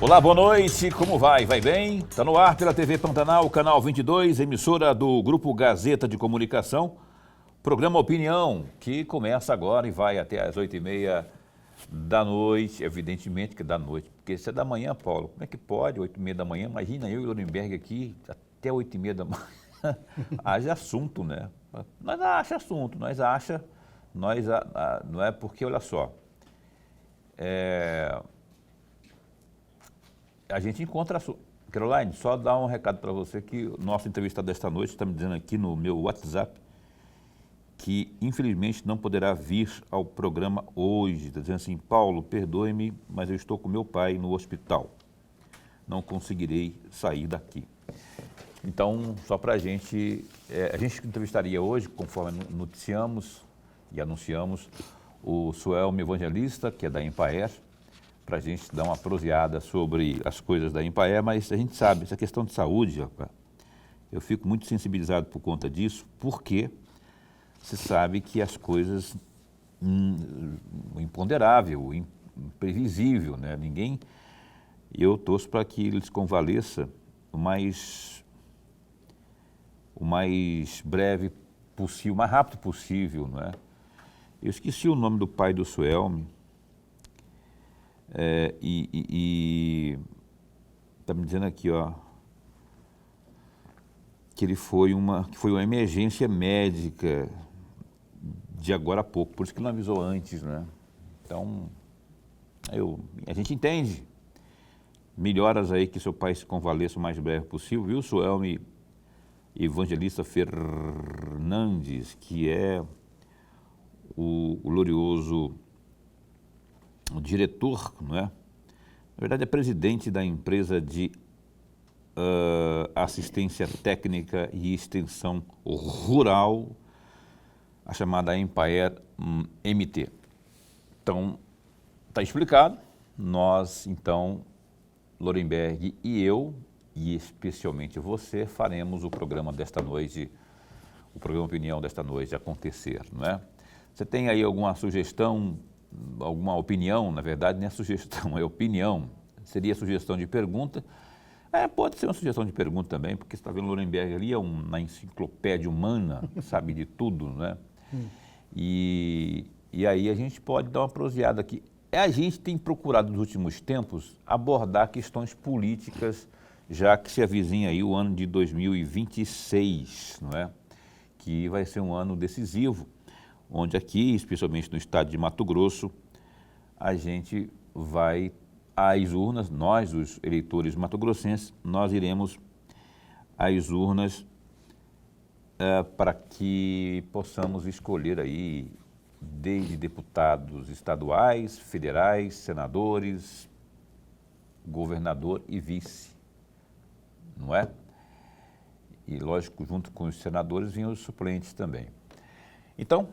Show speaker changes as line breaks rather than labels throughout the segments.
Olá, boa noite, como vai? Vai bem? Está no ar pela TV Pantanal, canal 22, emissora do Grupo Gazeta de Comunicação, programa Opinião, que começa agora e vai até às 8h30 da noite, evidentemente que é da noite, porque isso é da manhã, Paulo, como é que pode, 8h30 da manhã, imagina eu e o Lorenberg aqui até 8h30 da manhã, haja assunto, né? Nós acha assunto, não é porque, olha só, a gente encontra assunto. Caroline, só dar um recado para você que o nosso entrevistado desta noite está me dizendo aqui no meu WhatsApp que infelizmente não poderá vir ao programa hoje. Está dizendo assim, Paulo, perdoe-me, mas eu estou com meu pai no hospital. Não conseguirei sair daqui. Então, só para a gente entrevistaria hoje, conforme noticiamos e anunciamos, o Suelme Evangelista, que é da Empaer, para a gente dar uma proseada sobre as coisas da Empaer, mas a gente sabe, essa questão de saúde, rapaz, eu fico muito sensibilizado por conta disso, porque você sabe que as coisas, imponderável, imprevisível, né? Eu torço para que eles convalesça o mais breve possível, o mais rápido possível, não é? Eu esqueci o nome do pai do Suelme, está me dizendo aqui, ó, que foi uma emergência médica de agora a pouco, por isso que não avisou antes, né? Então, a gente entende. Melhoras aí que seu pai se convaleça o mais breve possível, viu, Suelme Evangelista Fernandes, que é o glorioso diretor, não é? Na verdade é presidente da empresa de assistência técnica e extensão rural, a chamada Empaer MT. Então, está explicado. Nós, então, Lorenberg e eu, e especialmente você, faremos o programa desta noite, o programa Opinião desta noite acontecer, não é? Você tem aí alguma sugestão, alguma opinião, na verdade não é sugestão, é opinião, seria sugestão de pergunta, pode ser uma sugestão de pergunta também, porque você está vendo o Lorenberg ali, é uma enciclopédia humana, sabe de tudo, né? E aí a gente pode dar uma proseada aqui. A gente tem procurado nos últimos tempos abordar questões políticas, já que se avizinha aí o ano de 2026, não é? Que vai ser um ano decisivo, onde aqui, especialmente no estado de Mato Grosso, a gente vai às urnas, nós, os eleitores mato-grossenses, nós iremos às urnas para que possamos escolher aí desde deputados estaduais, federais, senadores, governador e vice, não é? E lógico, junto com os senadores vinham os suplentes também. Então,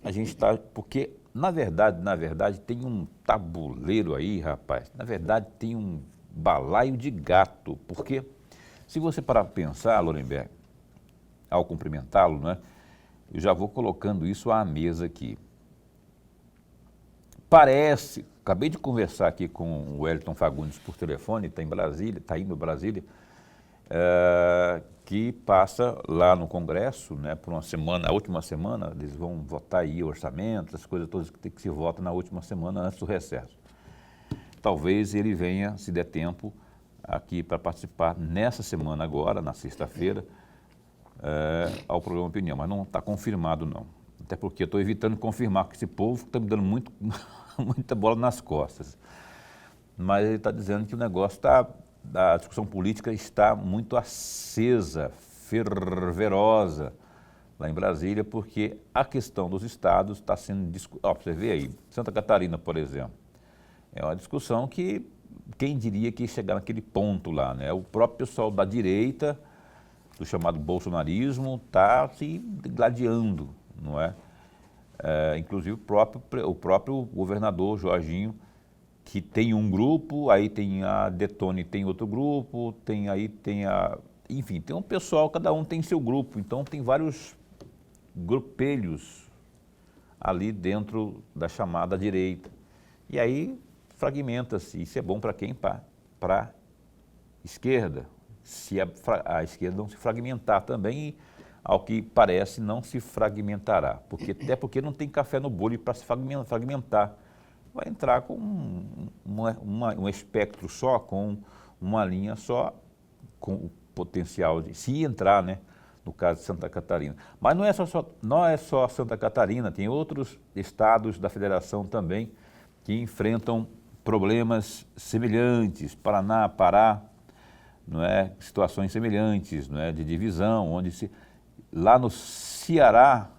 a gente está, porque na verdade tem um tabuleiro aí, rapaz, na verdade tem um balaio de gato, porque se você parar para pensar, Lorenberg, ao cumprimentá-lo, né, eu já vou colocando isso à mesa aqui. Parece, acabei de conversar aqui com o Wellington Fagundes por telefone, está em Brasília, está indo a Brasília, que passa lá no Congresso, né, por uma semana, a última semana, eles vão votar aí o orçamento, as coisas todas que se votam na última semana antes do recesso. Talvez ele venha, se der tempo, aqui para participar nessa semana agora, na sexta-feira, ao programa Opinião, mas não está confirmado não. Até porque eu estou evitando confirmar com esse povo que está me dando muita bola nas costas. Mas ele está dizendo que o negócio a discussão política está muito acesa, fervorosa lá em Brasília, porque a questão dos estados está sendo discutida. Você vê aí, Santa Catarina, por exemplo, é uma discussão que quem diria que ia chegar naquele ponto lá, né? O próprio pessoal da direita, do chamado bolsonarismo, está se gladiando, não é? Inclusive o próprio governador Jorginho, que tem um grupo, aí tem a Detone, tem outro grupo, enfim, tem um pessoal, cada um tem seu grupo, então tem vários grupelhos ali dentro da chamada direita. E aí fragmenta-se, isso é bom para quem? Para para a esquerda, se a esquerda não se fragmentar também, e, ao que parece, não se fragmentará, até porque não tem café no bolo para se fragmentar. Vai entrar com um espectro só, com uma linha só, com o potencial de, se entrar, né, no caso de Santa Catarina. Mas não é só Santa Catarina, tem outros estados da federação também que enfrentam problemas semelhantes, Paraná, Pará, não é, situações semelhantes, não é, de divisão, lá no Ceará,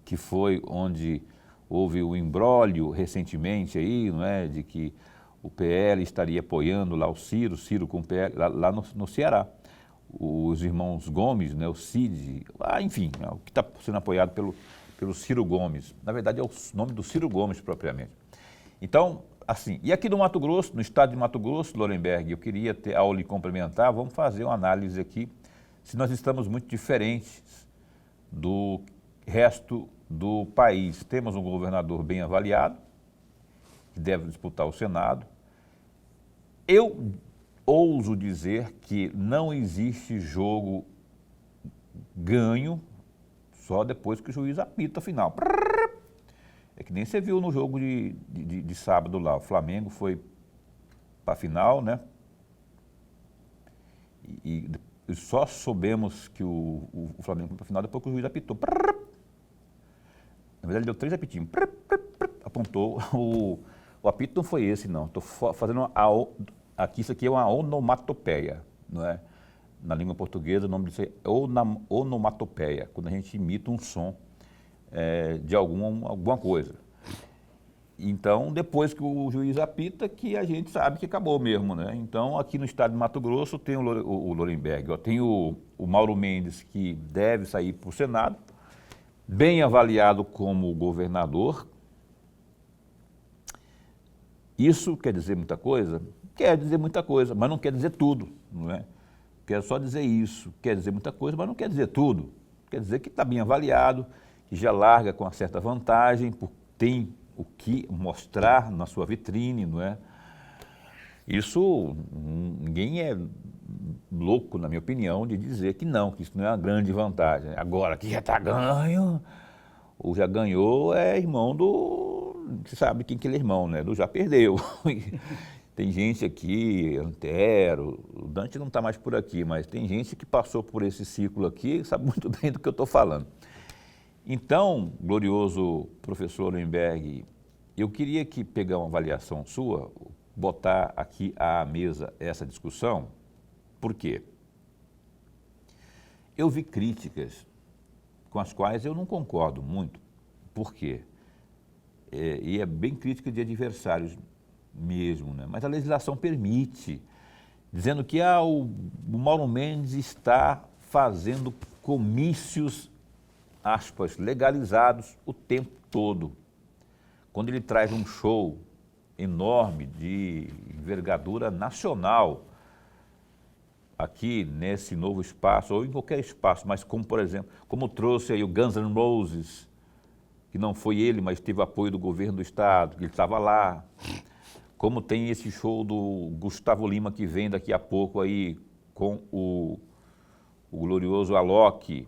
que foi onde houve o imbróglio recentemente aí, não é, de que o PL estaria apoiando lá o Ciro com o PL, lá no Ceará. Os irmãos Gomes, né, o Cid, enfim, o que está sendo apoiado pelo Ciro Gomes. Na verdade, é o nome do Ciro Gomes propriamente. Então, assim, e aqui no Mato Grosso, no estado de Mato Grosso, Lorenberg, eu queria, ao lhe complementar, vamos fazer uma análise aqui, se nós estamos muito diferentes do resto do país. Temos um governador bem avaliado, que deve disputar o Senado. Eu ouso dizer que não existe jogo ganho só depois que o juiz apita a final. É que nem você viu no jogo de sábado lá, o Flamengo foi para a final, né? E só soubemos que o Flamengo foi para a final depois que o juiz apitou. Na verdade, ele deu 3 apitinhos. Apontou. O apito não foi esse, não. Estou fazendo aqui, isso aqui é uma onomatopeia, não é? Na língua portuguesa, o nome disso é onomatopeia, quando a gente imita um som de alguma coisa. Então, depois que o juiz apita, que a gente sabe que acabou mesmo, né? Então, aqui no estado de Mato Grosso, tem o Lorenberg, tem o Mauro Mendes, que deve sair para o Senado, bem avaliado como governador. Isso quer dizer muita coisa? Quer dizer muita coisa, mas não quer dizer tudo, não é? Quero só dizer isso, quer dizer muita coisa, mas não quer dizer tudo. Quer dizer que está bem avaliado, que já larga com uma certa vantagem, tem o que mostrar na sua vitrine, não é? Isso, ninguém é louco, na minha opinião, de dizer que isso não é uma grande vantagem. Agora, que já está ganho, ou já ganhou, é irmão você sabe quem que ele é irmão, né? Do já perdeu. Tem gente aqui, Antero, o Dante não está mais por aqui, mas tem gente que passou por esse ciclo aqui e sabe muito bem do que eu estou falando. Então, glorioso professor Lorenberg, eu queria pegar uma avaliação sua, botar aqui à mesa essa discussão. Por quê? Eu vi críticas com as quais eu não concordo muito. Por quê? E é bem crítica de adversários mesmo, né? Mas a legislação permite, dizendo que o Mauro Mendes está fazendo comícios, aspas, legalizados o tempo todo. Quando ele traz um show enorme de envergadura nacional, aqui nesse novo espaço, ou em qualquer espaço, mas como, por exemplo, como trouxe aí o Guns N' Roses, que não foi ele, mas teve apoio do governo do estado, que ele estava lá, como tem esse show do Gustavo Lima, que vem daqui a pouco aí com o glorioso Alok,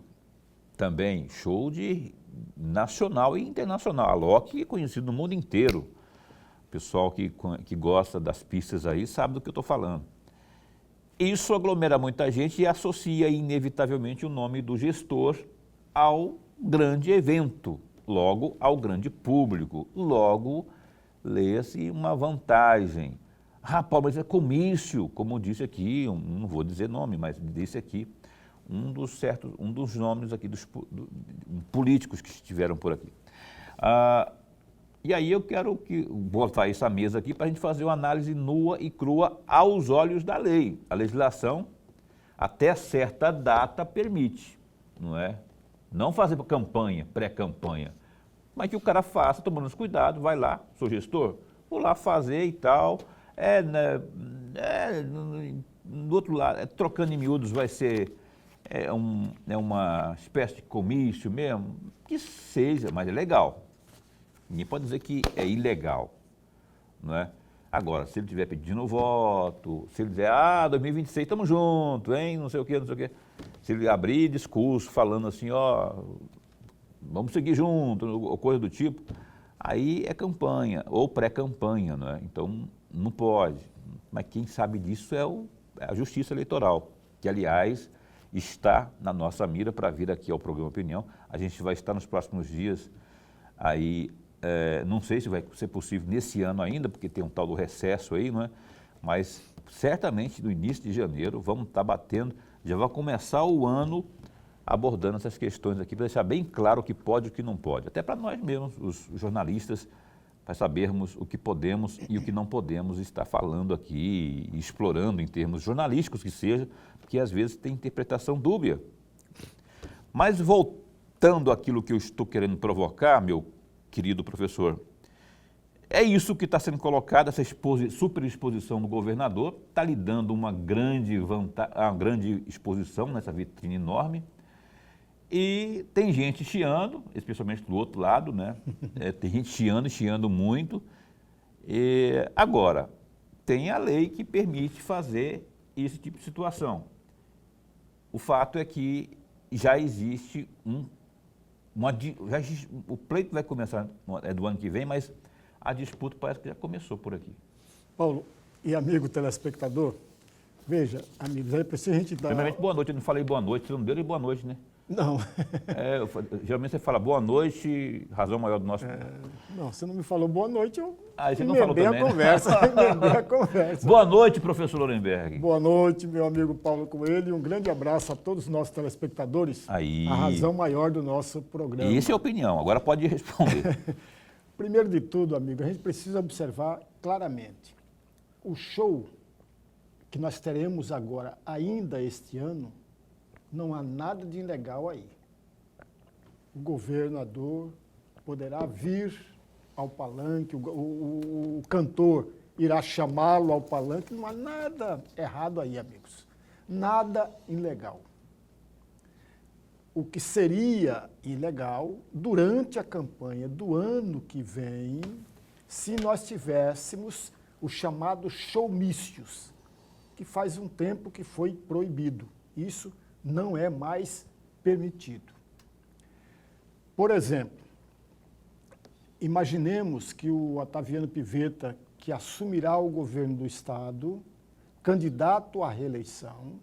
também, show de nacional e internacional. Alok é conhecido no mundo inteiro. O pessoal que gosta das pistas aí sabe do que eu estou falando. Isso aglomera muita gente e associa inevitavelmente o nome do gestor ao grande evento, logo ao grande público, logo leia-se uma vantagem. Paulo, mas é comício, como disse aqui, não vou dizer nome, mas disse aqui, um dos nomes aqui dos políticos que estiveram por aqui. E aí eu quero botar essa mesa aqui para a gente fazer uma análise nua e crua aos olhos da lei. A legislação, até certa data, permite, não é? Não fazer campanha, pré-campanha, mas que o cara faça, tomando os cuidados, vai lá, sou gestor, vou lá fazer e tal. Do outro lado, trocando em miúdos vai ser uma espécie de comício mesmo, que seja, mas é legal. Ninguém pode dizer que é ilegal, não é? Agora, se ele estiver pedindo voto, se ele dizer, 2026, estamos juntos, hein, não sei o quê, não sei o quê. Se ele abrir discurso falando assim, vamos seguir juntos, ou coisa do tipo, aí é campanha, ou pré-campanha, né? Então, não pode. Mas quem sabe disso é a Justiça Eleitoral, que, aliás, está na nossa mira para vir aqui ao programa Opinião. A gente vai estar nos próximos dias aí, não sei se vai ser possível nesse ano ainda, porque tem um tal do recesso aí, não é? Mas certamente no início de janeiro vamos estar batendo, já vai começar o ano abordando essas questões aqui, para deixar bem claro o que pode e o que não pode. Até para nós mesmos, os jornalistas, para sabermos o que podemos e o que não podemos estar falando aqui, explorando em termos jornalísticos que seja, porque às vezes tem interpretação dúbia. Mas voltando àquilo que eu estou querendo provocar, meu querido professor, é isso que está sendo colocado, essa superexposição do governador, está lhe dando uma grande exposição nessa vitrine enorme, e tem gente chiando, especialmente do outro lado, né? Tem gente chiando muito. Agora, tem a lei que permite fazer esse tipo de situação. O fato é que já existe o pleito vai começar do ano que vem, mas a disputa parece que já começou por aqui.
Paulo e amigo telespectador, veja, amigos, aí precisa a gente dar...
Primeiramente, boa noite, eu não falei boa noite, você não deu nem boa noite, né?
Não.
Geralmente você fala boa noite, razão maior do nosso...
Não, você não me falou boa noite, eu
você não falou também,
emendei a conversa.
Boa noite, professor Lorenberg.
Boa noite, meu amigo Paulo Coelho, e um grande abraço a todos os nossos telespectadores.
Aí.
A razão maior do nosso programa.
Isso é opinião, agora pode responder.
Primeiro de tudo, amigo, a gente precisa observar claramente. O show que nós teremos agora, ainda este ano, não há nada de ilegal aí. O governador poderá vir ao palanque, o cantor irá chamá-lo ao palanque, não há nada errado aí, amigos. Nada ilegal. O que seria ilegal durante a campanha do ano que vem, se nós tivéssemos o chamado showmícios, que faz um tempo que foi proibido. Isso não é mais permitido. Por exemplo, imaginemos que o Otaviano Pivetta, que assumirá o governo do Estado, candidato à reeleição,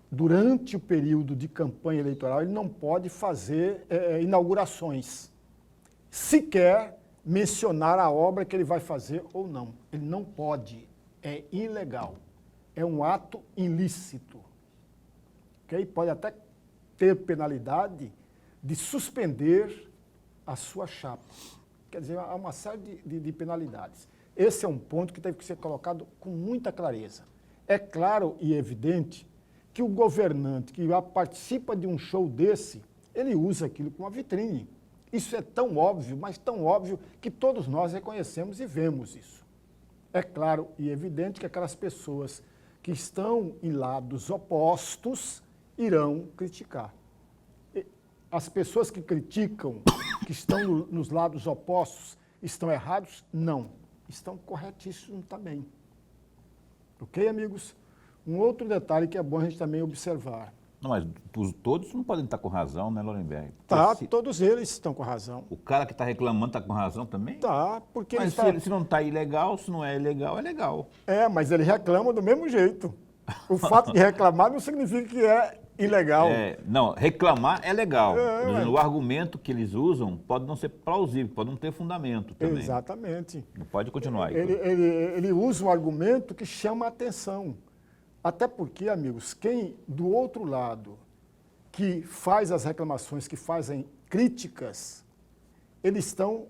durante o período de campanha eleitoral, ele não pode fazer inaugurações, sequer mencionar a obra que ele vai fazer ou não. Ele não pode, é ilegal, é um ato ilícito. Okay? Pode até ter penalidade de suspender a sua chapa. Quer dizer, há uma série de penalidades. Esse é um ponto que teve que ser colocado com muita clareza. É claro e evidente que o governante que participa de um show desse, ele usa aquilo como uma vitrine. Isso é tão óbvio, mas tão óbvio que todos nós reconhecemos e vemos isso. É claro e evidente que aquelas pessoas que estão em lados opostos irão criticar. As pessoas que criticam, que estão nos lados opostos, estão errados? Não. Estão corretíssimos também. Ok, amigos? Um outro detalhe que é bom a gente também observar.
Não, mas todos não podem estar com razão, né, Lorenberg?
Tá, todos eles estão com razão.
O cara que está reclamando está com razão também?
Tá, porque...
Mas se não está ilegal, se não é ilegal, é legal.
Mas ele reclama do mesmo jeito. O fato de reclamar não significa que é ilegal.
Não, reclamar é legal. O argumento que eles usam pode não ser plausível, pode não ter fundamento também.
Exatamente.
Não pode continuar aí.
Ele usa um argumento que chama a atenção. Até porque, amigos, quem do outro lado que faz as reclamações, que fazem críticas, eles estão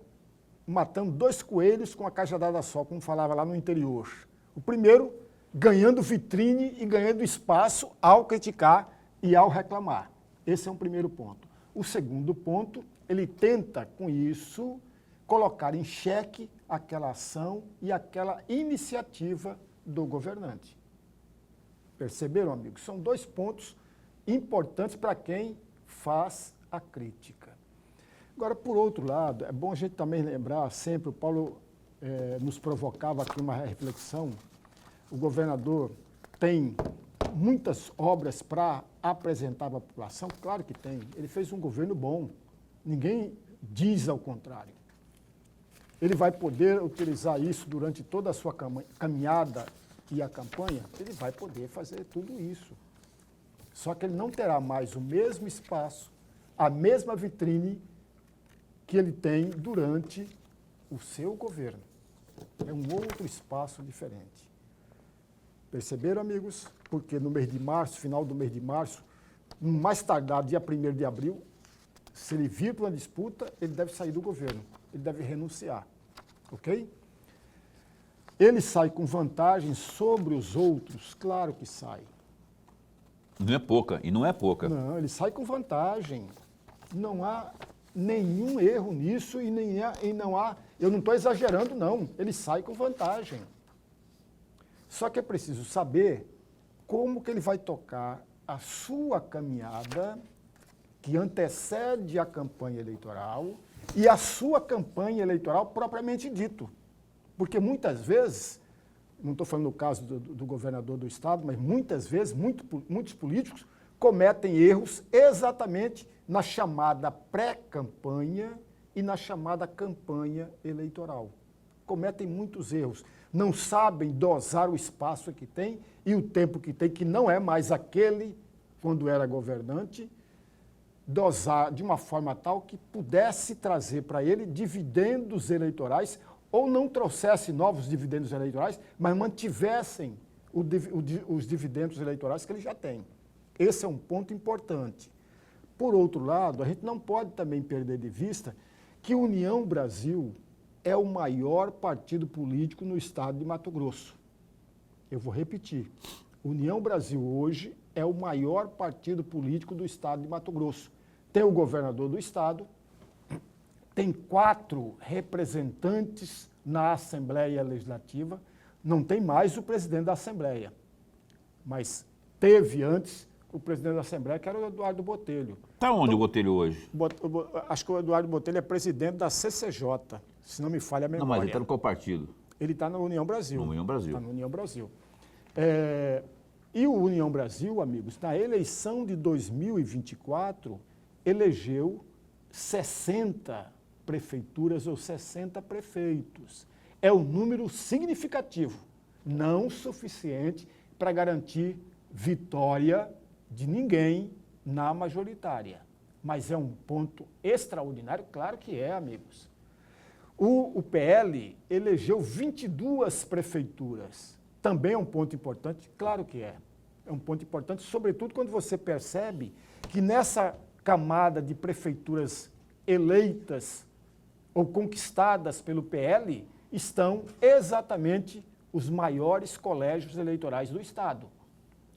matando dois coelhos com a cajadada só, como falava lá no interior. O primeiro, ganhando vitrine e ganhando espaço ao criticar e ao reclamar. Esse é um primeiro ponto. O segundo ponto, ele tenta, com isso, colocar em xeque aquela ação e aquela iniciativa do governante. Perceberam, amigos? São dois pontos importantes para quem faz a crítica. Agora, por outro lado, é bom a gente também lembrar sempre, o Paulo nos provocava aqui uma reflexão. O governador tem muitas obras para apresentar para a população? Claro que tem. Ele fez um governo bom. Ninguém diz ao contrário. Ele vai poder utilizar isso durante toda a sua caminhada e a campanha? Ele vai poder fazer tudo isso. Só que ele não terá mais o mesmo espaço, a mesma vitrine que ele tem durante o seu governo. É um outro espaço diferente. Perceberam, amigos? Porque no mês de março, final do mês de março, no mais tardar, dia 1º de abril, se ele vir para uma disputa, ele deve sair do governo, ele deve renunciar, ok? Ele sai com vantagem sobre os outros? Claro que sai.
Não é pouca, e não é pouca.
Não, ele sai com vantagem. Não há nenhum erro nisso e não há... Eu não estou exagerando, não. Ele sai com vantagem. Só que é preciso saber como que ele vai tocar a sua caminhada que antecede a campanha eleitoral e a sua campanha eleitoral propriamente dito. Porque muitas vezes, não estou falando no caso do governador do estado, mas muitas vezes, muitos políticos cometem erros exatamente na chamada pré-campanha e na chamada campanha eleitoral. Cometem muitos erros. Não sabem dosar o espaço que tem e o tempo que tem, que não é mais aquele quando era governante, dosar de uma forma tal que pudesse trazer para ele dividendos eleitorais ou não trouxesse novos dividendos eleitorais, mas mantivessem os dividendos eleitorais que ele já tem. Esse é um ponto importante. Por outro lado, a gente não pode também perder de vista que União Brasil é o maior partido político no estado de Mato Grosso. Eu vou repetir. União Brasil hoje é o maior partido político do estado de Mato Grosso. Tem o governador do estado, tem 4 representantes na Assembleia Legislativa, não tem mais o presidente da Assembleia, mas teve antes o presidente da Assembleia, que era o Eduardo Botelho.
Está onde o Botelho hoje?
Acho que o Eduardo Botelho é presidente da CCJ, se não me falha a memória.
Não, mas ele está no qual partido?
Ele está na União Brasil.
No União Brasil.
Está na União Brasil. E o União Brasil, amigos, na eleição de 2024, elegeu 60 prefeituras ou 60 prefeitos. É um número significativo, não suficiente para garantir vitória de ninguém na majoritária. Mas é um ponto extraordinário? Claro que é, amigos. O PL elegeu 22 prefeituras. Também é um ponto importante? Claro que é. É um ponto importante, sobretudo quando você percebe que nessa camada de prefeituras eleitas ou conquistadas pelo PL estão exatamente os maiores colégios eleitorais do estado,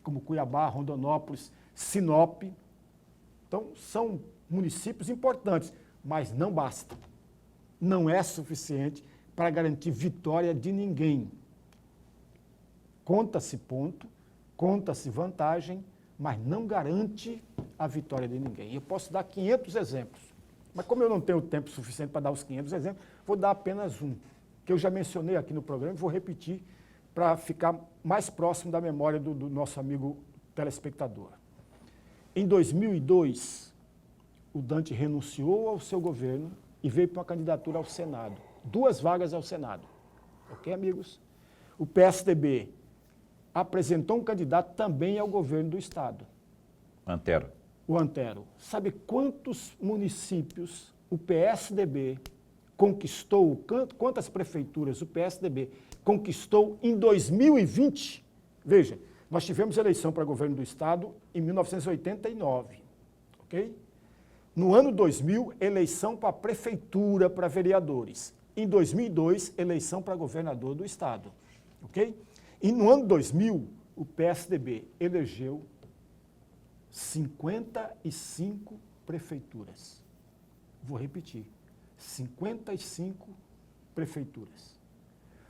como Cuiabá, Rondonópolis, Sinop. Então, são municípios importantes, mas não basta. Não é suficiente para garantir vitória de ninguém. Conta-se ponto, conta-se vantagem, mas não garante a vitória de ninguém. Eu posso dar 500 exemplos, mas como eu não tenho tempo suficiente para dar os 500 exemplos, vou dar apenas um, que eu já mencionei aqui no programa e vou repetir para ficar mais próximo da memória do nosso amigo telespectador. Em 2002, o Dante renunciou ao seu governo e veio para uma candidatura ao Senado. 2 vagas ao Senado. Ok, amigos? O PSDB apresentou um candidato também ao governo do estado.
Antero.
O Antero. Sabe quantos municípios o PSDB conquistou, quantas prefeituras o PSDB conquistou em 2020? Veja, nós tivemos eleição para governo do estado em 1989, ok? No ano 2000, eleição para prefeitura, para vereadores. Em 2002, eleição para governador do estado, ok? E no ano 2000, o PSDB elegeu 55 prefeituras. Vou repetir, 55 prefeituras.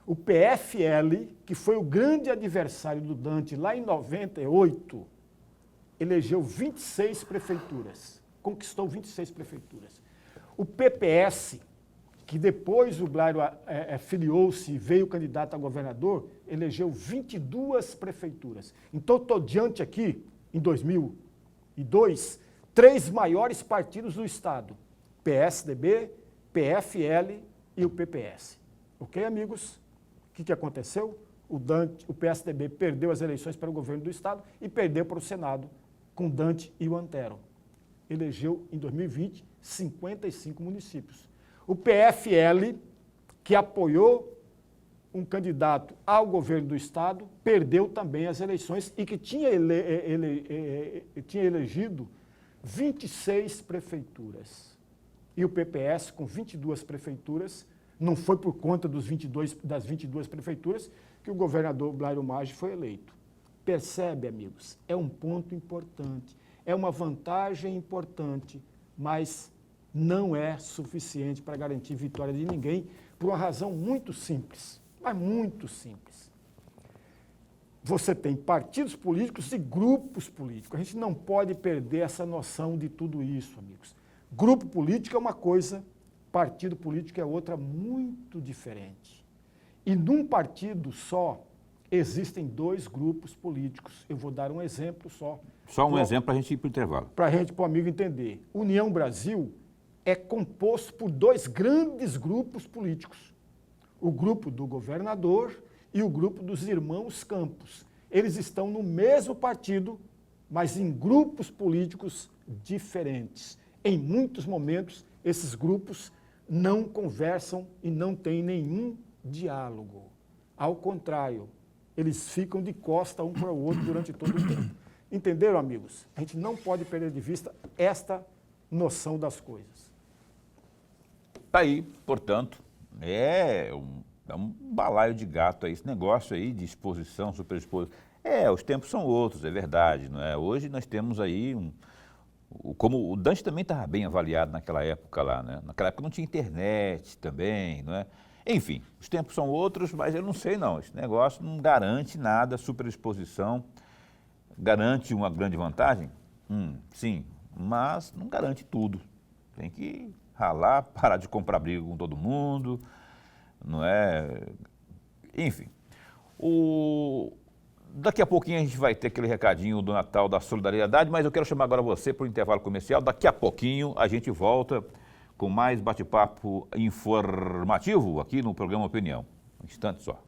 O PFL, que foi o grande adversário do Dante lá em 98, elegeu 26 prefeituras, conquistou 26 prefeituras. O PPS, que depois o Blairo filiou-se e veio candidato a governador, elegeu 22 prefeituras. Então, estou diante aqui, em 2002, 3 maiores partidos do Estado, PSDB, PFL e o PPS. Ok, amigos? O que aconteceu? O PSDB perdeu as eleições para o governo do Estado e perdeu para o Senado, com Dante e o Antero. Elegeu, em 2020, 55 municípios. O PFL, que apoiou um candidato ao governo do Estado, perdeu também as eleições e que tinha elegido 26 prefeituras. E o PPS, com 22 prefeituras, não foi por conta das 22 prefeituras que o governador Blairo Maggi foi eleito. Percebe, amigos? É um ponto importante, é uma vantagem importante, mas não é suficiente para garantir vitória de ninguém, por uma razão muito simples, mas muito simples. Você tem partidos políticos e grupos políticos. A gente não pode perder essa noção de tudo isso, amigos. Grupo político é uma coisa, partido político é outra muito diferente. E num partido só, existem 2 grupos políticos. Eu vou dar um exemplo só.
Só um exemplo para a gente ir para o intervalo.
Para o amigo entender. União Brasil é composto por 2 grandes grupos políticos. O grupo do governador e o grupo dos irmãos Campos. Eles estão no mesmo partido, mas em grupos políticos diferentes. Em muitos momentos, esses grupos não conversam e não têm nenhum diálogo. Ao contrário, eles ficam de costa um para o outro durante todo o tempo. Entenderam, amigos? A gente não pode perder de vista esta noção das coisas.
Está aí, portanto, é um balaio de gato aí, esse negócio aí de exposição, superexposição. Os tempos são outros, é verdade, não é? Hoje nós temos aí como o Dante também estava bem avaliado naquela época lá, né? Naquela época não tinha internet também, não é? Enfim, os tempos são outros, mas eu não sei não, esse negócio não garante nada, superexposição, garante uma grande vantagem? Sim, mas não garante tudo. Tem que ralar, parar de comprar briga com todo mundo, não é? Enfim, daqui a pouquinho a gente vai ter aquele recadinho do Natal da Solidariedade, mas eu quero chamar agora você para o intervalo comercial. Daqui a pouquinho a gente volta com mais bate-papo informativo aqui no programa Opinião. Um instante só.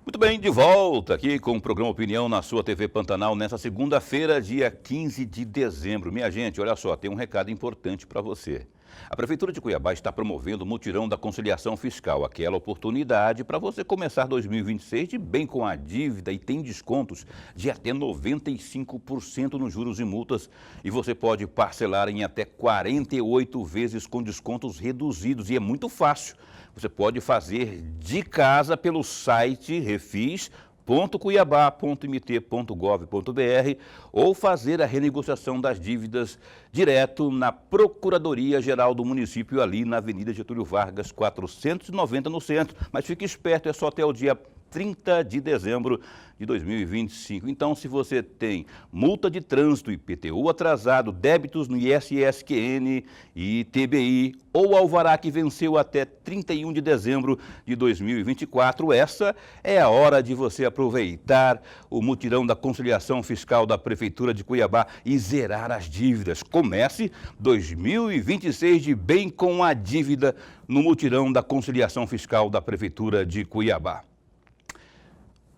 Muito bem, de volta aqui com o programa Opinião na sua TV Pantanal nessa segunda-feira, dia 15 de dezembro. Minha gente, olha só, tem um recado importante para você. A Prefeitura de Cuiabá está promovendo o mutirão da conciliação fiscal, aquela oportunidade para você começar 2026 de bem com a dívida e tem descontos de até 95% nos juros e multas e você pode parcelar em até 48 vezes com descontos reduzidos e é muito fácil. Você pode fazer de casa pelo site refis.cuiabá.mt.gov.br ou fazer a renegociação das dívidas direto na Procuradoria-Geral do município, ali na Avenida Getúlio Vargas, 490, no centro. Mas fique esperto, é só até o dia 30 de dezembro de 2025. Então, se você tem multa de trânsito, IPTU atrasado, débitos no ISSQN e ITBI ou alvará que venceu até 31 de dezembro de 2024, essa é a hora de você aproveitar o mutirão da conciliação fiscal da Prefeitura de Cuiabá e zerar as dívidas. Comece 2026 de bem com a dívida no mutirão da conciliação fiscal da Prefeitura de Cuiabá.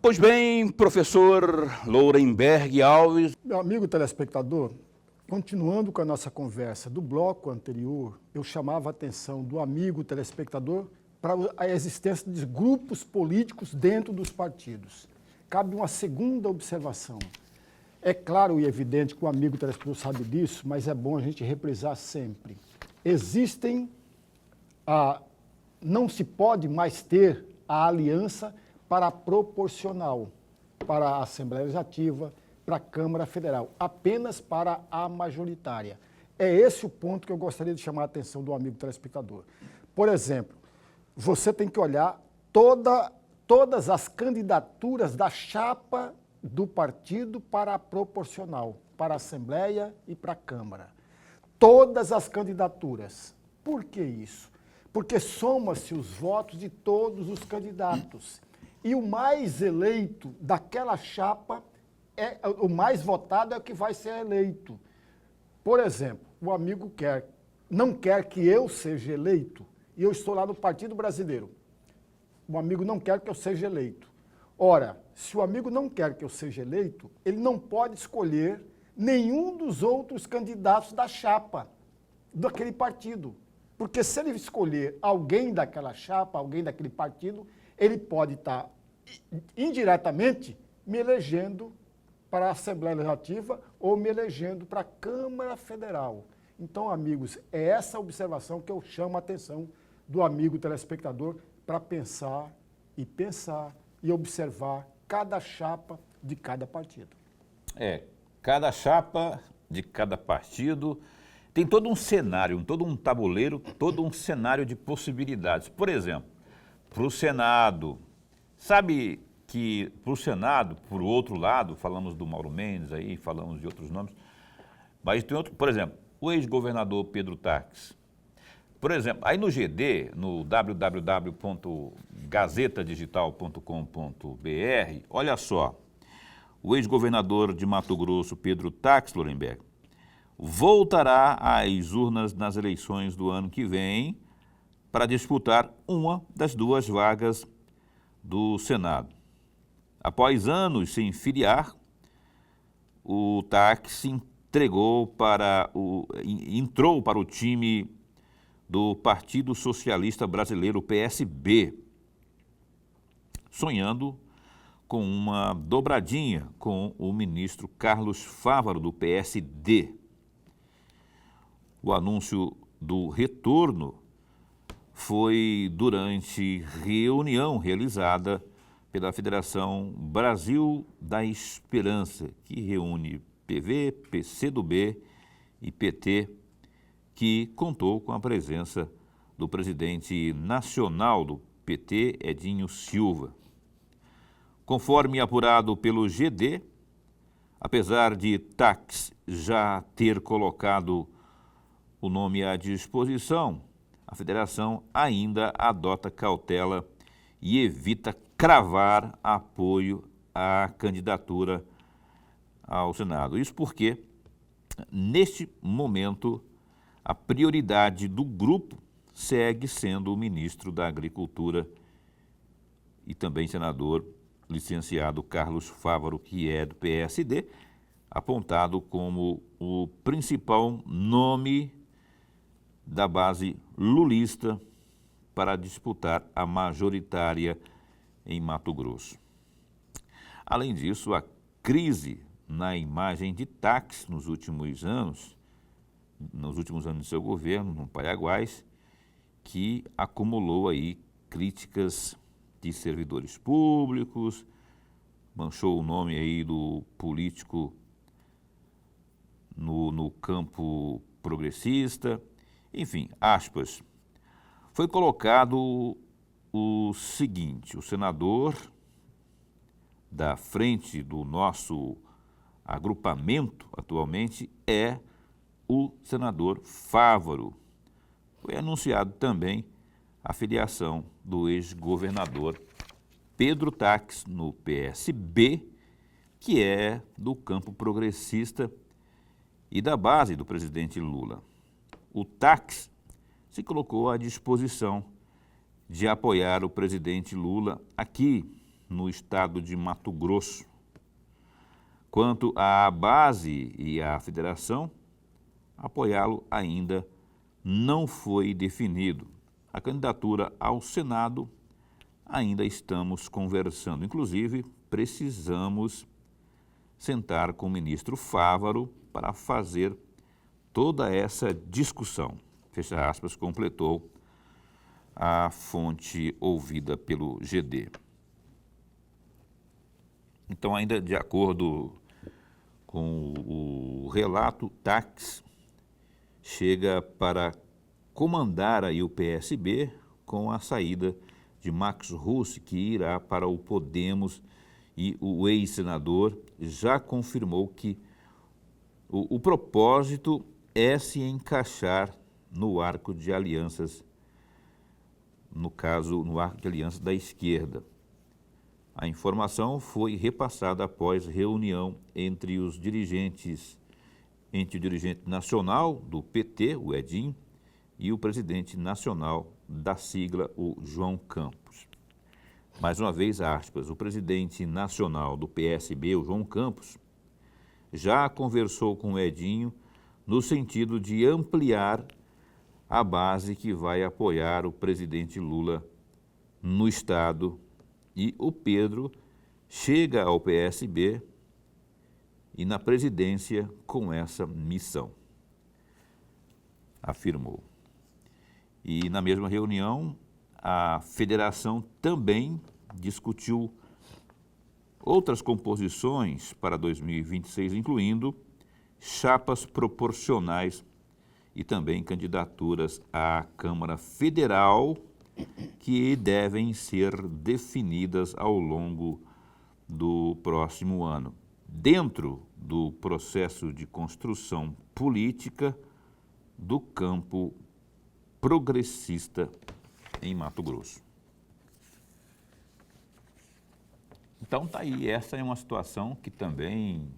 Pois bem, professor Lourenberg Alves.
Meu amigo telespectador, continuando com a nossa conversa do bloco anterior, eu chamava a atenção do amigo telespectador para a existência de grupos políticos dentro dos partidos. Cabe uma segunda observação. É claro e evidente que o amigo telespectador sabe disso, mas é bom a gente reprisar sempre. Não se pode mais ter a aliança para a proporcional, para a Assembleia Legislativa, para a Câmara Federal, apenas para a majoritária. É esse o ponto que eu gostaria de chamar a atenção do amigo telespectador. Por exemplo, você tem que olhar toda todas as candidaturas da chapa do partido para a proporcional, para a Assembleia e para a Câmara. Todas as candidaturas. Por que isso? Porque soma-se os votos de todos os candidatos. E o mais eleito daquela chapa, o mais votado é o que vai ser eleito. Por exemplo, o amigo não quer que eu seja eleito, e eu estou lá no Partido Brasileiro. O amigo não quer que eu seja eleito. Ora, se o amigo não quer que eu seja eleito, ele não pode escolher nenhum dos outros candidatos da chapa, daquele partido. Porque se ele escolher alguém daquela chapa, alguém daquele partido, ele pode estar indiretamente me elegendo para a Assembleia Legislativa ou me elegendo para a Câmara Federal. Então, amigos, é essa observação que eu chamo a atenção do amigo telespectador para pensar e observar cada chapa de cada partido.
Cada chapa de cada partido tem todo um cenário, todo um tabuleiro, todo um cenário de possibilidades. Por exemplo, para o Senado, sabe que para o Senado, por outro lado, falamos do Mauro Mendes aí, falamos de outros nomes, mas tem outro, por exemplo, o ex-governador Pedro Taques. Por exemplo, aí no GD, no www.gazetadigital.com.br, olha só, o ex-governador de Mato Grosso, Pedro Taques Lorenberg, voltará às urnas nas eleições do ano que vem para disputar uma das duas vagas do Senado. Após anos sem filiar, o Taques entrou para o time do Partido Socialista Brasileiro, PSB, sonhando com uma dobradinha com o ministro Carlos Fávaro, do PSD. O anúncio do retorno foi durante reunião realizada pela Federação Brasil da Esperança, que reúne PV, PCdoB e PT, que contou com a presença do presidente nacional do PT, Edinho Silva. Conforme apurado pelo GD, apesar de Taques já ter colocado o nome à disposição, a federação ainda adota cautela e evita cravar apoio à candidatura ao Senado. Isso porque, neste momento, a prioridade do grupo segue sendo o ministro da Agricultura e também senador licenciado Carlos Fávaro, que é do PSD, apontado como o principal nome da base lulista para disputar a majoritária em Mato Grosso. Além disso, a crise na imagem de Taques nos últimos anos de seu governo, no Paraguai, que acumulou aí críticas de servidores públicos, manchou o nome aí do político no campo progressista, enfim, aspas. Foi colocado o seguinte: o senador da frente do nosso agrupamento atualmente é o senador Fávaro. Foi anunciado também a filiação do ex-governador Pedro Taques no PSB, que é do campo progressista e da base do presidente Lula. O Taques se colocou à disposição de apoiar o presidente Lula aqui no estado de Mato Grosso. Quanto à base e à federação, apoiá-lo ainda não foi definido. A candidatura ao Senado ainda estamos conversando. Inclusive, precisamos sentar com o ministro Fávaro para fazer toda essa discussão. Fecha aspas, completou a fonte ouvida pelo GD. Então, ainda de acordo com o relato, Taques chega para comandar aí o PSB com a saída de Max Russi, que irá para o Podemos, e o ex-senador já confirmou que o propósito é se encaixar no arco de alianças, no caso, no arco de alianças da esquerda. A informação foi repassada após reunião entre o dirigente nacional do PT, o Edinho, e o presidente nacional da sigla, o João Campos. Mais uma vez, aspas, o presidente nacional do PSB, o João Campos, já conversou com o Edinho no sentido de ampliar a base que vai apoiar o presidente Lula no Estado, e o Pedro chega ao PSB e na presidência com essa missão, afirmou. E na mesma reunião, a federação também discutiu outras composições para 2026, incluindo chapas proporcionais e também candidaturas à Câmara Federal, que devem ser definidas ao longo do próximo ano, dentro do processo de construção política do campo progressista em Mato Grosso. Então tá aí, essa é uma situação que também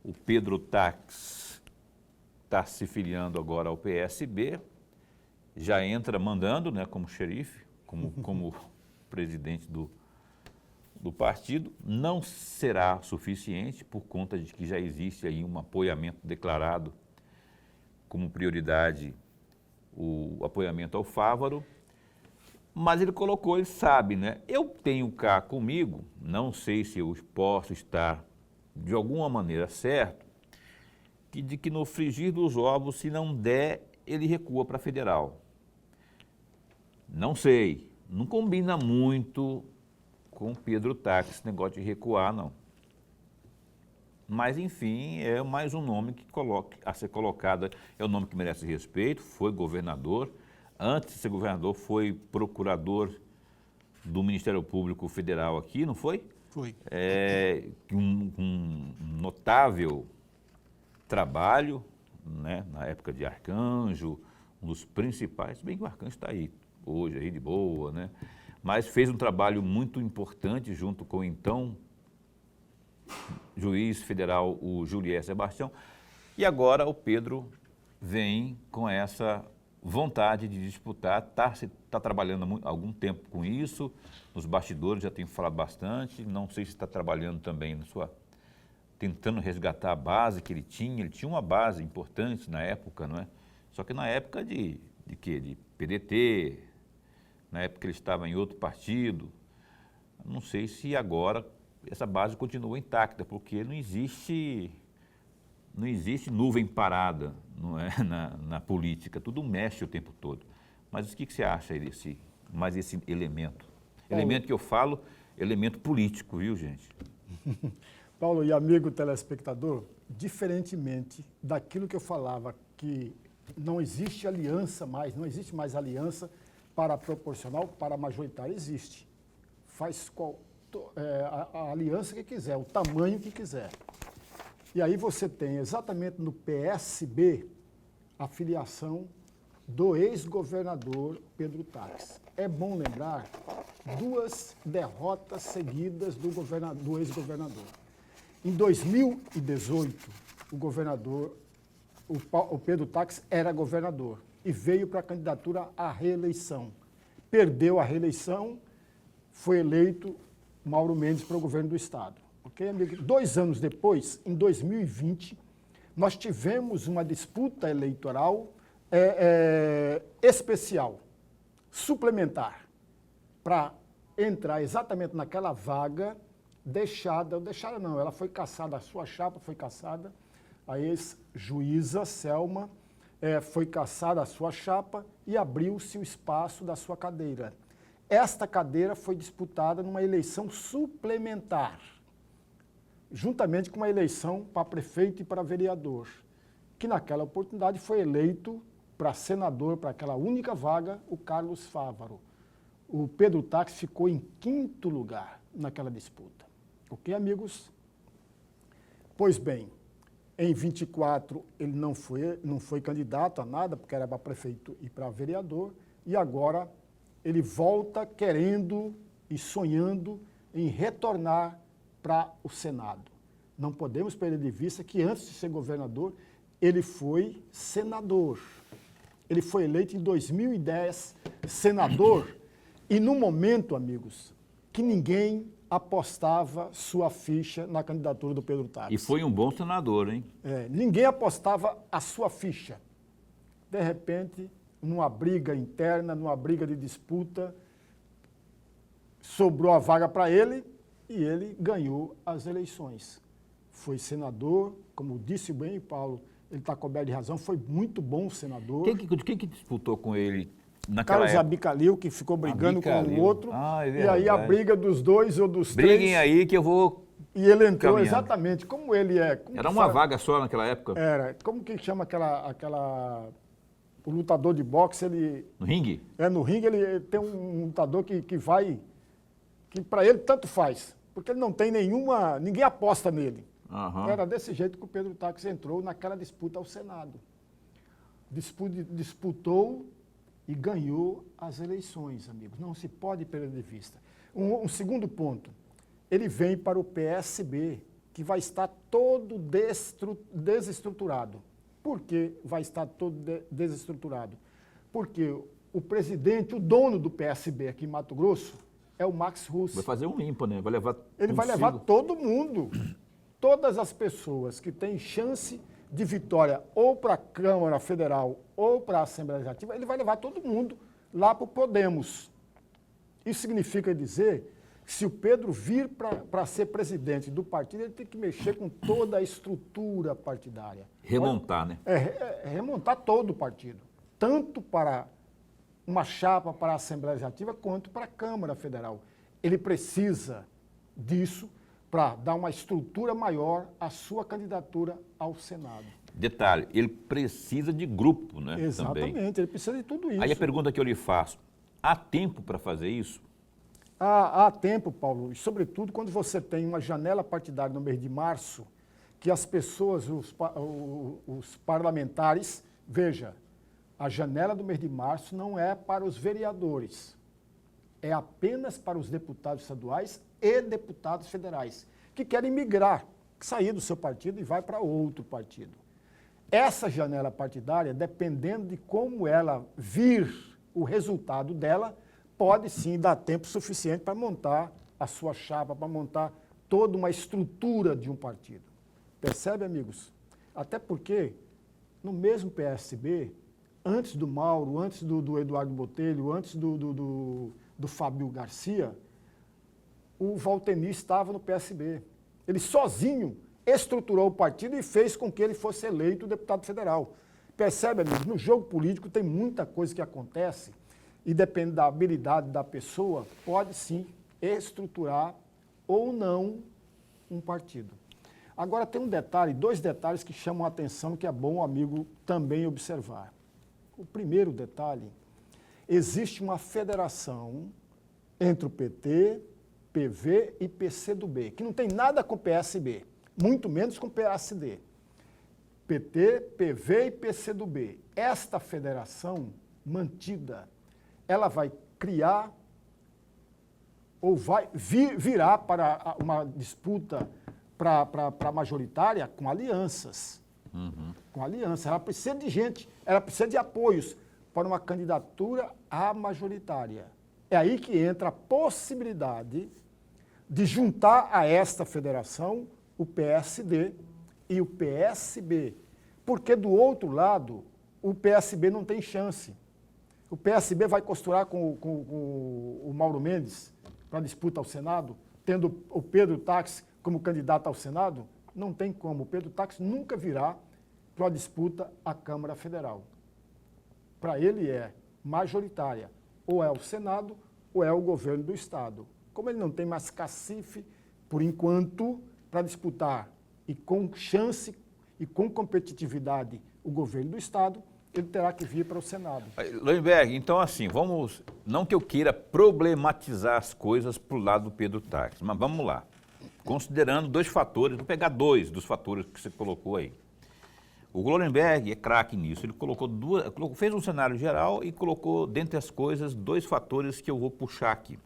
o Pedro Tax está se filiando agora ao PSB, já entra mandando, né, como xerife, como presidente do partido. Não será suficiente por conta de que já existe aí um apoiamento declarado como prioridade, o apoiamento ao Fávaro, mas ele colocou, ele sabe, né? Eu tenho cá comigo, não sei se eu posso estar de alguma maneira certo, de que no frigir dos ovos, se não der, ele recua para a federal. Não sei, não combina muito com o Pedro Tax esse negócio de recuar, não. Mas, enfim, é mais um nome a ser colocado, é um nome que merece respeito, foi governador, antes de ser governador foi procurador do Ministério Público Federal aqui, não foi?
Foi.
Um notável trabalho, né, na época de Arcanjo, um dos principais, bem que o Arcanjo está aí hoje, aí de boa, né? Mas fez um trabalho muito importante junto com o então juiz federal, o Julier Sebastião, e agora o Pedro vem com essa vontade de disputar, está trabalhando há algum tempo com isso, nos bastidores já tem falado bastante, não sei se está trabalhando também tentando resgatar a base que ele tinha uma base importante na época, não é? Só que na época de quê? De PDT, na época ele estava em outro partido, não sei se agora essa base continua intacta, porque não existe nuvem parada, não é, na política, tudo mexe o tempo todo. Mas o que você acha aí desse elemento? Elemento que eu falo, elemento político, viu, gente?
Paulo e amigo telespectador, diferentemente daquilo que eu falava, que não existe aliança mais, não existe mais aliança para proporcional, para majoritário, existe. Faz a aliança que quiser, o tamanho que quiser. E aí você tem exatamente no PSB a filiação do ex-governador Pedro Tax. É bom lembrar 2 derrotas seguidas do ex-governador. Em 2018, o Pedro Tax era governador e veio para a candidatura à reeleição. Perdeu a reeleição, foi eleito Mauro Mendes para o governo do Estado. Ok, amigo? 2 anos depois, em 2020, nós tivemos uma disputa eleitoral especial, suplementar, para entrar exatamente naquela vaga deixada não, ela foi cassada, a sua chapa foi cassada, a ex-juíza Selma foi cassada a sua chapa e abriu-se o espaço da sua cadeira. Esta cadeira foi disputada numa eleição suplementar, juntamente com uma eleição para prefeito e para vereador, que naquela oportunidade foi eleito para senador, para aquela única vaga, o Carlos Fávaro. o Pedro Táxi ficou em 5º lugar naquela disputa. Ok, amigos? Pois bem, em 24 ele não foi candidato a nada, porque era para prefeito e para vereador, e agora ele volta querendo e sonhando em retornar para o Senado. Não podemos perder de vista que antes de ser governador, ele foi senador. Ele foi eleito em 2010 senador, e no momento, amigos, que ninguém apostava sua ficha na candidatura do Pedro Táxi.
E foi um bom senador, hein?
Ninguém apostava a sua ficha. De repente, numa briga interna, numa briga de disputa, sobrou a vaga para ele e ele ganhou as eleições. Foi senador, como disse bem Paulo, ele está coberto de razão, foi muito bom senador.
Quem que disputou com ele naquela
Carlos
época?
Abicalil, que ficou brigando com o outro.
É
e aí a briga dos dois ou dos
Briguem
três.
aí que eu vou...
E ele entrou
caminhando.
exatamente como ele é.
Era uma vaga só naquela época?
Era. Como que chama o lutador de boxe, ele...
No ringue?
No ringue ele tem um lutador que vai... Que para ele tanto faz. Porque ele não tem nenhuma... Ninguém aposta nele.
Uhum.
Era desse jeito que o Pedro Táxi entrou naquela disputa ao Senado. Disputou e ganhou as eleições, amigos. Não se pode perder de vista. Um segundo ponto. Ele vem para o PSB, que vai estar todo desestruturado. Por que vai estar todo desestruturado? Porque o presidente, o dono do PSB aqui em Mato Grosso, é o Max Russo.
Vai fazer um limpo, né? Vai levar
Ele vai levar todo mundo. Todas as pessoas que têm chance de vitória ou para a Câmara Federal ou para a Assembleia Legislativa, ele vai levar todo mundo lá para o Podemos. Isso significa dizer que se o Pedro vir para ser presidente do partido, ele tem que mexer com toda a estrutura partidária.
Remontar, né?
Remontar todo o partido. Tanto para uma chapa para a Assembleia Legislativa quanto para a Câmara Federal. Ele precisa disso para dar uma estrutura maior à sua candidatura ao Senado.
Detalhe, ele precisa de grupo, né?
Exatamente,
também.
ele precisa de tudo isso.
Aí a pergunta que eu lhe faço, há tempo para fazer isso?
Há tempo, Paulo, e sobretudo quando você tem uma janela partidária no mês de março, que as pessoas, os parlamentares, veja, a janela do mês de março não é para os vereadores, é apenas para os deputados estaduais e deputados federais, que querem migrar, sair do seu partido e vai para outro partido. Essa janela partidária, dependendo de como ela vir o resultado dela, pode sim dar tempo suficiente para montar a sua chapa, para montar toda uma estrutura de um partido. Percebe, amigos? Até porque, no mesmo PSB, antes do Mauro, antes do Eduardo Botelho, antes do Fábio Garcia, o Valtemir estava no PSB. Ele sozinho estruturou o partido e fez com que ele fosse eleito deputado federal. Percebe, amigos? No jogo político tem muita coisa que acontece e depende da habilidade da pessoa, pode sim estruturar ou não um partido. Agora tem dois detalhes que chamam a atenção que é bom o amigo também observar. O primeiro detalhe, existe uma federação entre o PT, PV e PCdoB, que não tem nada com o PSB, muito menos com o PSD. PT, PV e PCdoB. Esta federação mantida, ela vai criar ou vai virar para uma disputa para majoritária com alianças.
Uhum.
Com aliança. Ela precisa de gente, ela precisa de apoios para uma candidatura à majoritária. É aí que entra a possibilidade de juntar a esta federação o PSD e o PSB. Porque do outro lado, o PSB não tem chance. O PSB vai costurar com o Mauro Mendes para a disputa ao Senado, tendo o Pedro Táxi como candidato ao Senado? Não tem como. O Pedro Táxi nunca virá para a disputa à Câmara Federal. Para ele é majoritária. Ou é o Senado ou é o governo do Estado. Como ele não tem mais cacife, por enquanto, para disputar e com chance e com competitividade o governo do Estado, ele terá que vir para o Senado.
Lohenberg, então assim, vamos, não que eu queira problematizar as coisas para o lado do Pedro Táxi, mas vamos lá. Considerando dois fatores, vou pegar dois dos fatores que você colocou aí. O Lohenberg é craque nisso, ele fez um cenário geral e colocou, dentre as coisas, dois fatores que eu vou puxar aqui.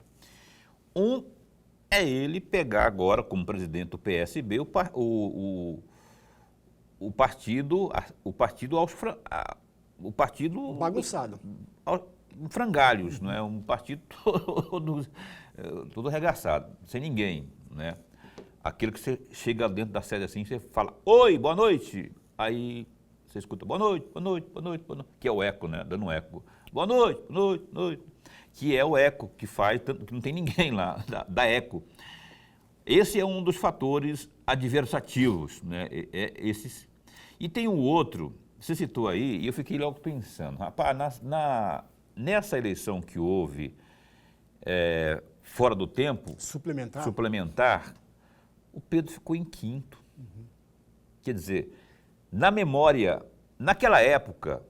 Um é ele pegar agora, como presidente do PSB, o partido
Bagunçado.
frangalhos, não é? Um partido todo arregaçado, sem ninguém, né? Aquele que você chega dentro da sede assim, você fala, oi, boa noite. Aí você escuta, boa noite, boa noite, boa noite, boa noite, que é o eco, né? Dando um eco. Boa noite, boa noite, boa noite. Que é o eco que faz, tanto que não tem ninguém lá, dá eco. Esse é um dos fatores adversativos, né? Esses. E tem um outro, você citou aí, e eu fiquei logo pensando, rapaz, nessa eleição que houve fora do tempo, suplementar, o Pedro ficou em quinto. Quer dizer, na memória, naquela época,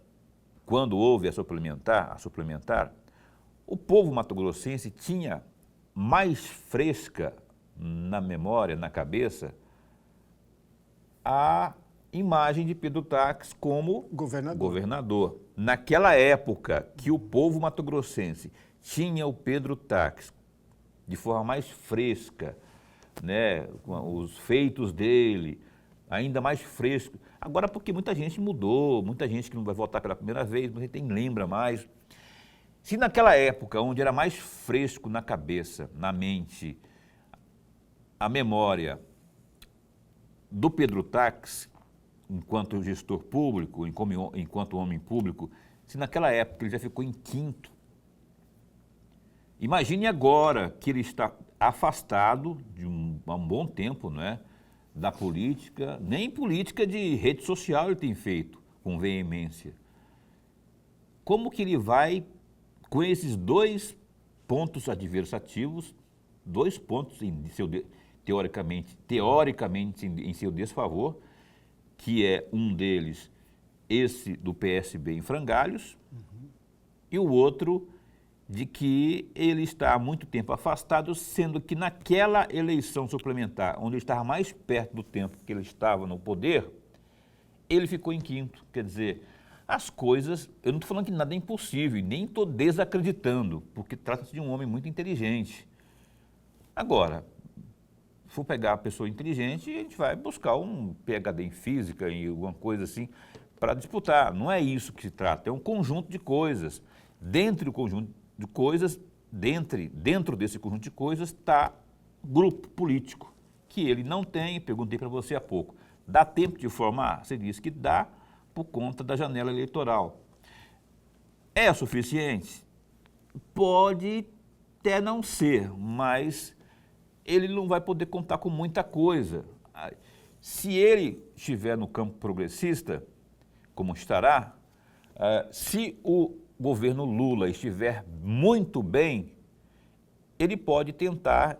quando houve a suplementar, o povo mato-grossense tinha mais fresca na memória, na cabeça, a imagem de Pedro Táxi como governador. Naquela época que o povo mato-grossense tinha o Pedro Táxi de forma mais fresca, né, com os feitos dele, ainda mais fresco. Agora, porque muita gente mudou, muita gente que não vai votar pela primeira vez, muita gente nem lembra mais. Se naquela época, onde era mais fresco na cabeça, na mente, a memória do Pedro Táxi, enquanto gestor público, enquanto homem público, se naquela época ele já ficou em quinto, imagine agora que ele está afastado há um bom tempo, né, da política, nem política de rede social ele tem feito com veemência. Como que ele vai, com esses dois pontos adversativos, dois pontos teoricamente em seu desfavor, que é um deles, esse do PSB em frangalhos, e o outro de que ele está há muito tempo afastado, sendo que naquela eleição suplementar, onde ele estava mais perto do tempo que ele estava no poder, ele ficou em quinto. Quer dizer, as coisas, eu não estou falando que nada é impossível, nem estou desacreditando, porque trata-se de um homem muito inteligente. Agora, se for pegar a pessoa inteligente, a gente vai buscar um PhD em física, em alguma coisa assim, para disputar. Não é isso que se trata, é um conjunto de coisas. Dentro do conjunto de coisas, dentro desse conjunto de coisas, está grupo político, que ele não tem, perguntei para você há pouco. Dá tempo de formar? Você disse que dá por conta da janela eleitoral. É suficiente? Pode até não ser, mas ele não vai poder contar com muita coisa. Se ele estiver no campo progressista, como estará, se o governo Lula estiver muito bem, ele pode tentar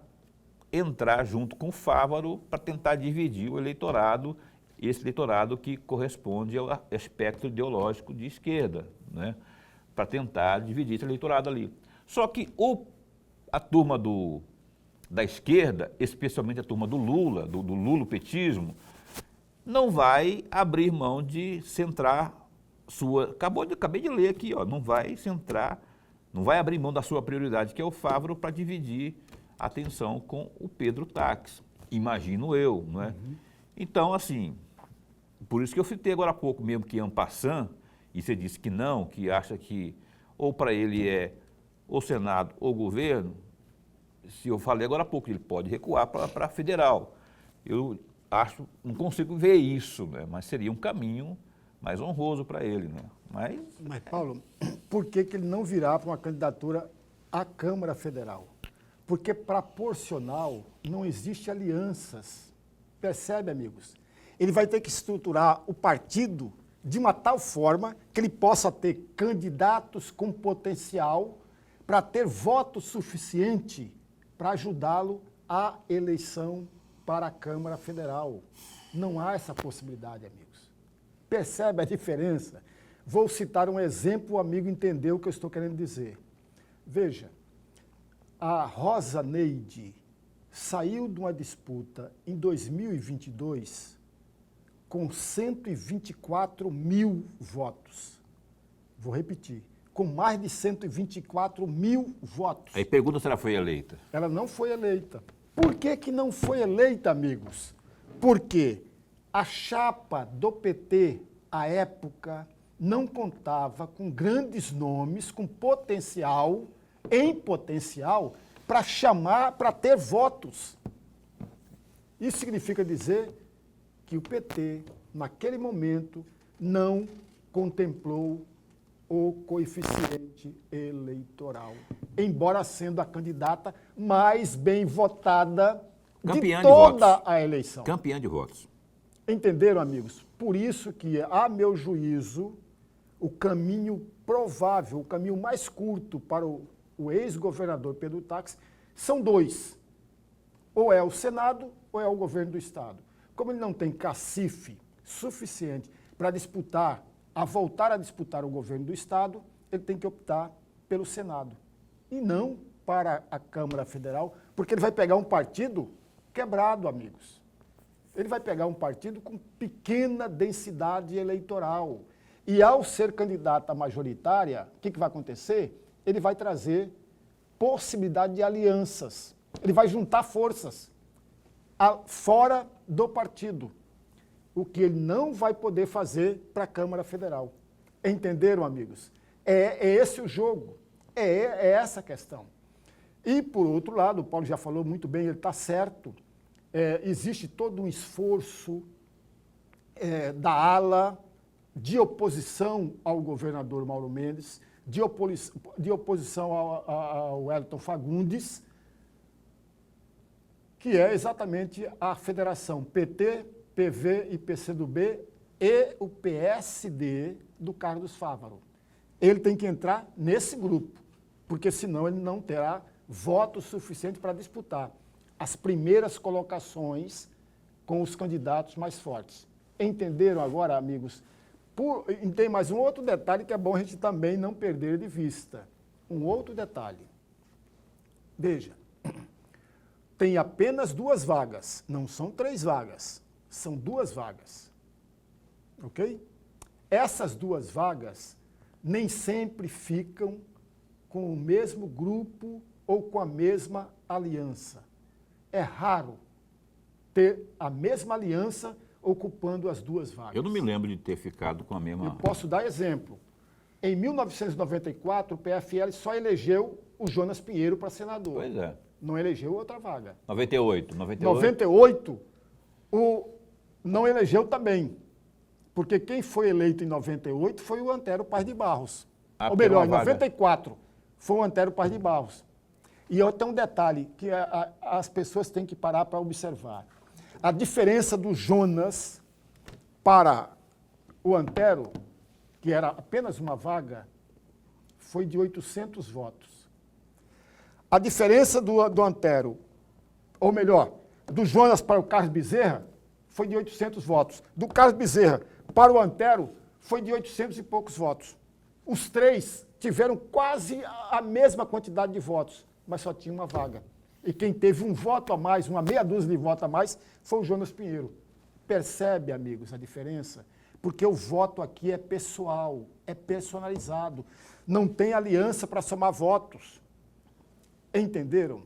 entrar junto com o Fávaro para tentar dividir o eleitorado, esse eleitorado que corresponde ao espectro ideológico de esquerda, né? Para tentar dividir esse eleitorado ali. Só que a turma da esquerda, especialmente a turma do Lula, do lulopetismo, não vai abrir mão de centrar acabei de ler aqui, ó, não vai abrir mão da sua prioridade, que é o Fávaro, para dividir a atenção com o Pedro Táxi, imagino eu, não é? Então, assim, por isso que eu citei agora há pouco mesmo que en passant, e você disse que não, que acha que ou para ele é ou Senado ou governo. Se eu falei agora há pouco, ele pode recuar para federal. Eu não consigo ver isso, né? Mas seria um caminho mais honroso para ele, né?
Mas, Paulo, por que ele não virá para uma candidatura à Câmara Federal? Porque proporcional não existe alianças. Percebe, amigos? Ele vai ter que estruturar o partido de uma tal forma que ele possa ter candidatos com potencial para ter voto suficiente para ajudá-lo à eleição para a Câmara Federal. Não há essa possibilidade, amigos. Percebe a diferença? Vou citar um exemplo, o amigo entendeu o que eu estou querendo dizer. Veja, a Rosa Neide saiu de uma disputa em 2022 com 124 mil votos. Vou repetir, com mais de 124 mil votos.
Aí pergunta se ela foi eleita.
Ela não foi eleita. Por que que não foi eleita, amigos? Porque a chapa do PT, à época, não contava com grandes nomes, com potencial, em potencial, para chamar, para ter votos. Isso significa dizer que o PT, naquele momento, não contemplou o coeficiente eleitoral, embora sendo a candidata mais bem votada
Campeã
de
de
toda
votos.
a eleição.
Campeã de votos.
Entenderam, amigos? Por isso que, a meu juízo, o caminho provável, o caminho mais curto para o ex-governador Pedro Táxi são dois. Ou é o Senado ou é o governo do Estado. Como ele não tem cacife suficiente para disputar, a voltar a disputar o governo do Estado, ele tem que optar pelo Senado. E não para a Câmara Federal, porque ele vai pegar um partido quebrado, amigos. Ele vai pegar um partido com pequena densidade eleitoral. E ao ser candidata majoritária, o que vai acontecer? Ele vai trazer possibilidade de alianças. Ele vai juntar forças fora do partido, o que ele não vai poder fazer para a Câmara Federal. Entenderam, amigos? É esse o jogo, é essa a questão. E, por outro lado, o Paulo já falou muito bem, ele está certo, existe todo um esforço da ala de oposição ao governador Mauro Mendes, de oposição ao Wellington Fagundes, que é exatamente a federação PT, PV e PCdoB e o PSD do Carlos Fávaro. Ele tem que entrar nesse grupo, porque senão ele não terá voto suficiente para disputar as primeiras colocações com os candidatos mais fortes. Entenderam agora, amigos? Tem mais um outro detalhe que é bom a gente também não perder de vista. Um outro detalhe. Veja, tem apenas 2 vagas, não são 3 vagas, são 2 vagas. Ok? Essas 2 vagas nem sempre ficam com o mesmo grupo ou com a mesma aliança. É raro ter a mesma aliança ocupando as 2 vagas.
Eu não me lembro de ter ficado com a mesma...
Eu posso dar exemplo. Em 1994, o PFL só elegeu o Jonas Pinheiro para senador.
Pois é.
Não elegeu outra vaga.
98.
98, não elegeu também. Porque quem foi eleito em 98 foi o Antero Paz de Barros. Ou melhor, em 94, foi o Antero Paz de Barros. E tem um detalhe que as pessoas têm que parar para observar. A diferença do Jonas para o Antero, que era apenas uma vaga, foi de 800 votos. A diferença do Antero, ou melhor, do Jonas para o Carlos Bezerra, foi de 800 votos. Do Carlos Bezerra para o Antero, foi de 800 e poucos votos. Os 3 tiveram quase a mesma quantidade de votos, mas só tinha uma vaga. E quem teve um voto a mais, uma meia dúzia de votos a mais, foi o Jonas Pinheiro. Percebe, amigos, a diferença? Porque o voto aqui é pessoal, é personalizado. Não tem aliança para somar votos. Entenderam?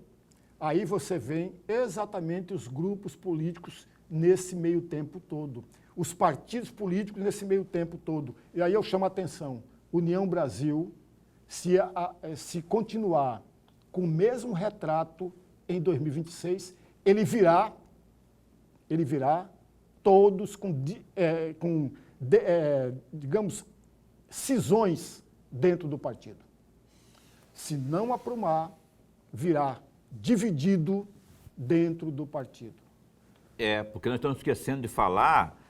Aí você vê exatamente os grupos políticos nesse meio tempo todo. Os partidos políticos nesse meio tempo todo. E aí eu chamo a atenção. União Brasil, se continuar com o mesmo retrato em 2026, ele virá todos digamos, cisões dentro do partido. Se não aprumar, virá dividido dentro do partido.
Porque nós estamos esquecendo de falar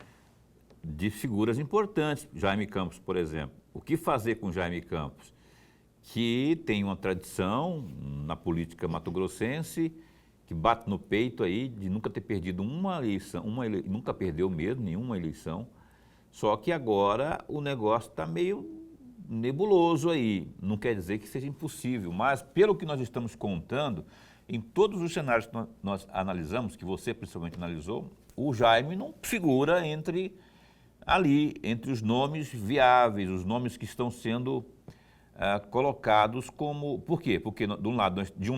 de figuras importantes. Jaime Campos, por exemplo. O que fazer com Jaime Campos? Que tem uma tradição na política mato-grossense, que bate no peito aí de nunca ter perdido uma eleição, nunca perdeu mesmo nenhuma eleição, Só que agora o negócio está meio nebuloso aí. Não quer dizer que seja impossível, mas pelo que nós estamos contando, em todos os cenários que nós analisamos, que você principalmente analisou, o Jaime não figura entre os nomes viáveis, os nomes que estão sendo colocados como... Por quê? Porque de um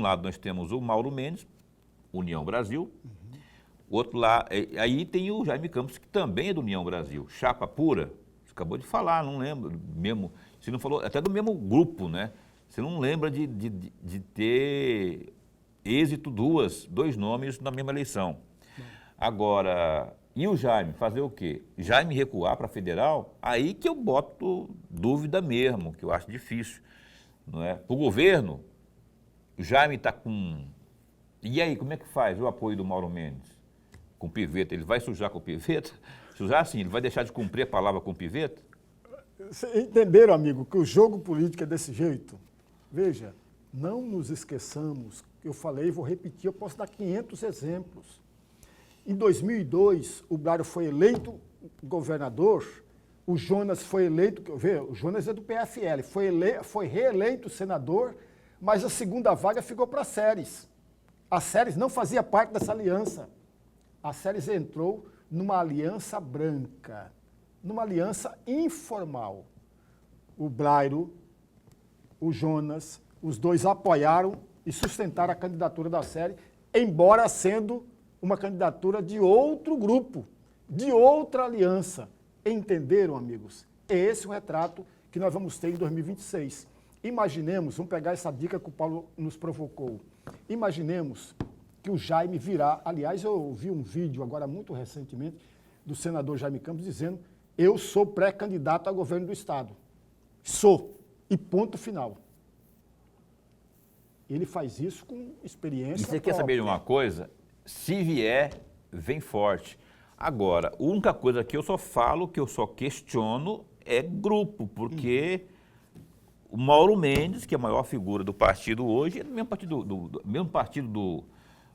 lado nós temos o Mauro Mendes, União Brasil, outro lá, aí tem o Jaime Campos, que também é do União Brasil, chapa pura. Você acabou de falar, não lembro mesmo, você não falou, até do mesmo grupo, né? Você não lembra de ter êxito dois nomes na mesma eleição. Agora, e o Jaime, fazer o quê? Jaime recuar para federal? Aí que eu boto dúvida mesmo, que eu acho difícil. Não é? Para o governo, o Jaime está com... E aí, como é que faz o apoio do Mauro Mendes? Com o Piveta, ele vai sujar com o Piveta? Sujar assim, ele vai deixar de cumprir a palavra com o Piveta?
Entenderam, amigo, que o jogo político é desse jeito? Veja, não nos esqueçamos, eu falei e vou repetir, eu posso dar 500 exemplos. Em 2002, o Brário foi eleito governador, o Jonas foi eleito, o Jonas é do PFL, foi reeleito senador, mas a segunda vaga ficou para a Séries. A Séries não fazia parte dessa aliança. A Séries entrou numa aliança branca, numa aliança informal. O Brário, o Jonas, os dois apoiaram e sustentaram a candidatura da Séries, embora sendo uma candidatura de outro grupo, de outra aliança. Entenderam, amigos? É esse o retrato que nós vamos ter em 2026. Imaginemos, vamos pegar essa dica que o Paulo nos provocou. Imaginemos que o Jaime virá. Aliás, eu vi um vídeo agora muito recentemente do senador Jaime Campos dizendo: eu sou pré-candidato a governo do Estado. Sou. E ponto final. Ele faz isso com experiência.
E você quer saber de uma coisa? Se vier, vem forte. Agora, a única coisa que eu só falo, que eu só questiono, é grupo, porque o Mauro Mendes, que é a maior figura do partido hoje, é do mesmo partido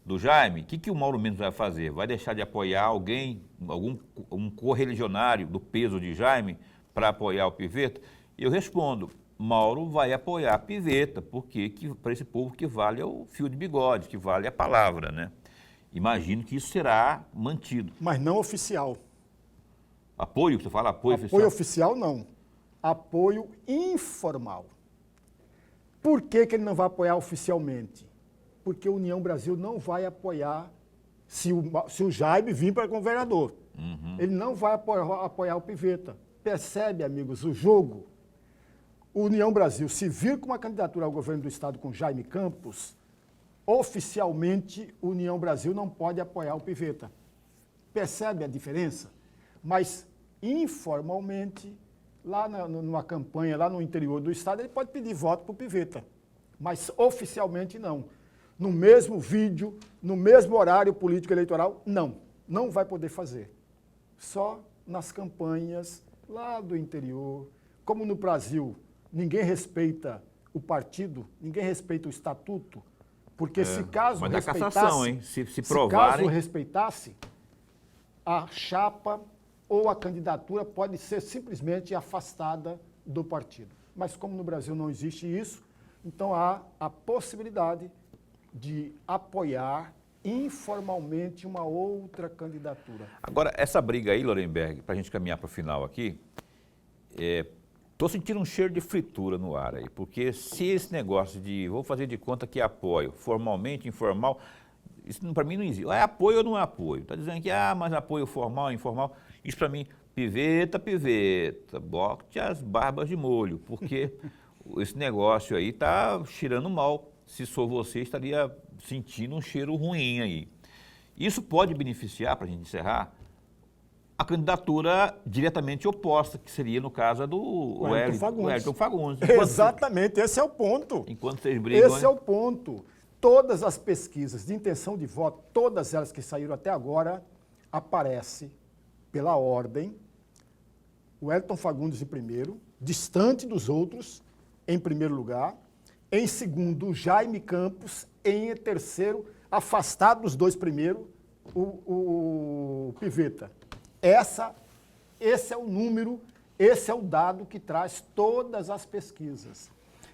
do Jaime. O que o Mauro Mendes vai fazer? Vai deixar de apoiar alguém, um correligionário do peso de Jaime, para apoiar o Piveta? Eu respondo, Mauro vai apoiar a Piveta, porque para esse povo que vale é o fio de bigode, que vale a palavra, né? Imagino que isso será mantido.
Mas não oficial.
Apoio? Você fala apoio oficial?
Apoio oficial, não. Apoio informal. Por que ele não vai apoiar oficialmente? Porque a União Brasil não vai apoiar se o Jaime vir para governador. Ele não vai apoiar o Piveta. Percebe, amigos, o jogo? O União Brasil, se vir com uma candidatura ao governo do Estado com Jaime Campos, oficialmente, a União Brasil não pode apoiar o Piveta. Percebe a diferença? Mas, informalmente, lá numa campanha, lá no interior do Estado, ele pode pedir voto para o Piveta. Mas, oficialmente, não. No mesmo vídeo, no mesmo horário político eleitoral, não. Não vai poder fazer. Só nas campanhas lá do interior. Como no Brasil, ninguém respeita o partido, ninguém respeita o estatuto, porque se caso respeitasse,
cassação, hein? Se
caso respeitasse, a chapa ou a candidatura pode ser simplesmente afastada do partido. Mas como no Brasil não existe isso, então há a possibilidade de apoiar informalmente uma outra candidatura.
Agora, essa briga aí, Lorenberg, para a gente caminhar para o final aqui, estou sentindo um cheiro de fritura no ar aí, porque se esse negócio de vou fazer de conta que é apoio, formalmente, informal, isso para mim não existe. É apoio ou não é apoio? Está dizendo que, mas apoio formal, informal, isso para mim, Piveta, bote as barbas de molho, porque esse negócio aí está cheirando mal. Se sou você, estaria sentindo um cheiro ruim aí. Isso pode beneficiar, para a gente encerrar, a candidatura diretamente oposta, que seria, no caso, a do Wellington Fagundes.
Exatamente, esse é o ponto.
Enquanto vocês brigam...
Esse é o ponto. Todas as pesquisas de intenção de voto, todas elas que saíram até agora, aparece pela ordem, o Wellington Fagundes em primeiro, distante dos outros, em primeiro lugar. Em segundo, o Jaime Campos. Em terceiro, afastado dos dois primeiros, o Piveta. esse é o número, esse é o dado que traz todas as pesquisas.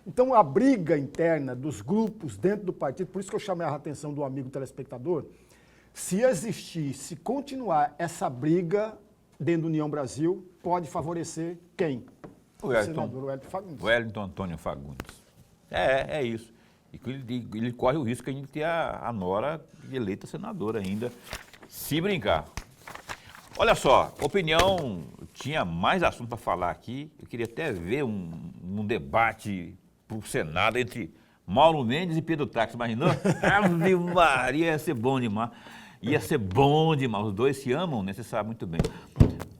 Então, a briga interna dos grupos dentro do partido, por isso que eu chamei a atenção do amigo telespectador, se existir, se continuar essa briga dentro do União Brasil, pode favorecer quem?
O Wellington.
Senador Wellington Fagundes.
Wellington Antônio Fagundes. É isso. E ele corre o risco de a gente ter a Nora eleita senadora ainda, se brincar. Olha só, opinião, tinha mais assunto para falar aqui. Eu queria até ver um debate para o Senado entre Mauro Mendes e Pedro Táxi, imaginou? Ave Maria, ia ser bom demais. Ia ser bom demais. Os dois se amam, né? Você sabe muito bem.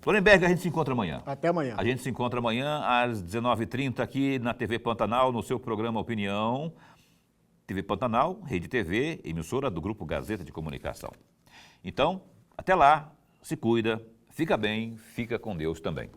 Lorenberg, a gente se encontra amanhã.
Até amanhã.
A gente se encontra amanhã às 19h30 aqui na TV Pantanal, no seu programa Opinião. TV Pantanal, Rede TV, emissora do Grupo Gazeta de Comunicação. Então, até lá, se cuida, fica bem, fica com Deus também.